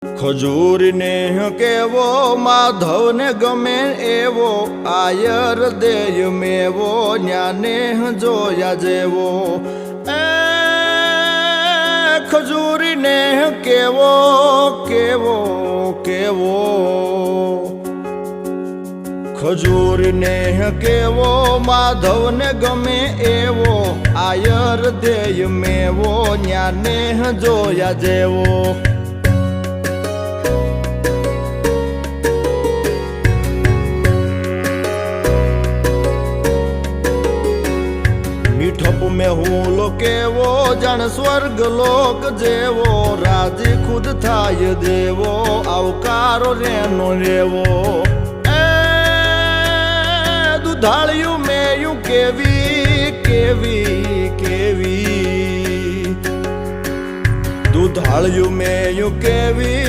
ખજૂરને કેવો માધવને ગમે એવો, આયર દેય મેવો ન્યાને જોયા જેવો. એ ખજૂરીને કેવો કેવો કેવો, ખજૂરને કેવો માધવને ગમે એવો, આયર દેય મેવો ન્યાને જોયા જેવો. મીઠપ में હું કેવો જાણ સ્વર્ગ લોક જેવો, રાજી ખુદ થાય દેવો આવકારો રેનો રેવો. એ દુધાળિયું મેયું કેવી કેવી કેવી, દુધાળિયું મેયું કેવી